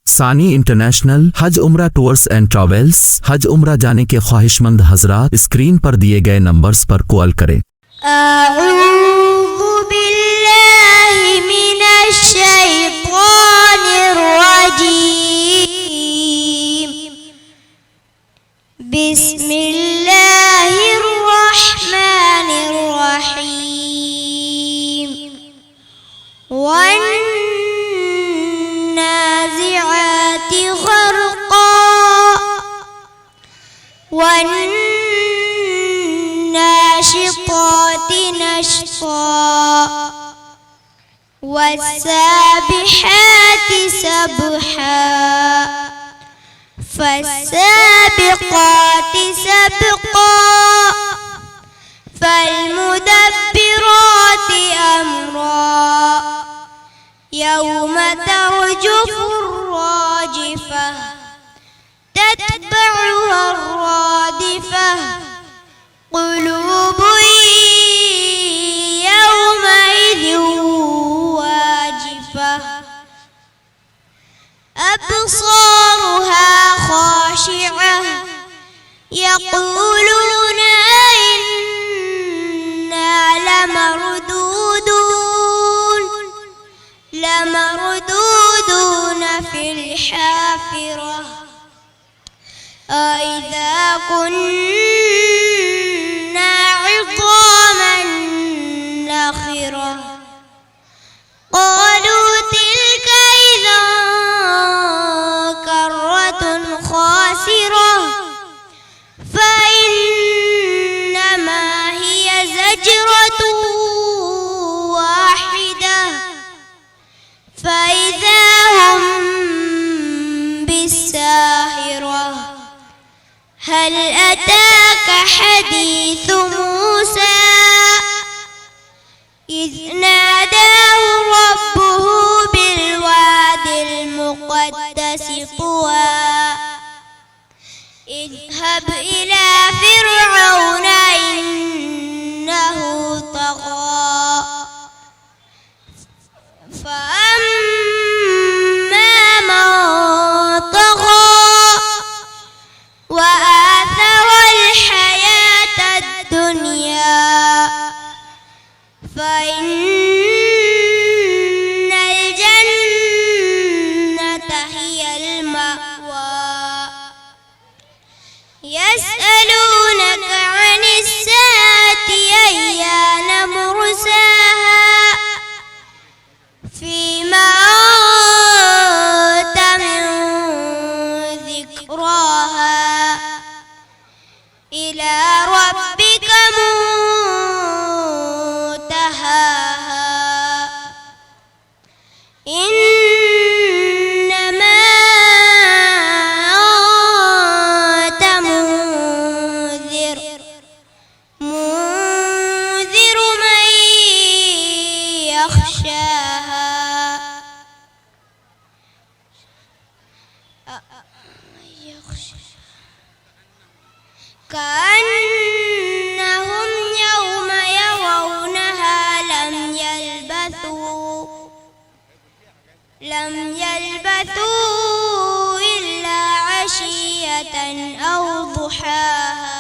सानी इंटरनेशनल हज उम्रा टूर्स एंड ट्रैवल्स हज उम्रा जाने के ख्वाहिशमंद हजरात स्क्रीन पर दिए गए नंबर्स पर कॉल करें। अऊज़ु बिल्लाहि मिनश शैतानिर रजीम। बिस्मिल्लाहिर रहमानिर रहीम। वन्नाज़िआति ग़र्क़ा वन्नाशिताति नशता वस्साबिहाति सबहा फस्साबिक़ाति सबक़ा फल्मुदब्बिराति अम्रा यौम तर्जुफ़ु अर्राजिफ़ह तत्बअुहा अर्रादिफ़ह क़ुलूबुन यौमइज़िन वाजिफ़ह अब्सारुहा ख़ाशिअः यक़ूलून इन्ना लमरदूदून फ़िल हाफ़िरह अइज़ा कुन्ना इज़ामन नख़िरह क़ालू तिल्क इज़न कर्रतुन ख़ासिरह फ़इन्नमा हिय ज़जरतुन वाहिदह फ़इज़ा हुम बिस्साहिरह हल अताक हदीस मूसा इज़ नादाहु रब्बुहु बिलवादिल मुक़द्दस तुवा इज़हब इला फ़िरऔन इन्नहु तग़ा फ़अम्मा मन तग़ा وآثر الحياة الدنيا فإن الجنة هي المأوى يسألونك عن الساعة أيان مرساها فيما أنت من ذكراها إلى ربك منتهاها إنما أنت منذر من يخشاها كأنهم يوم يرونها لم يلبثوا إلا عشية أو ضحاها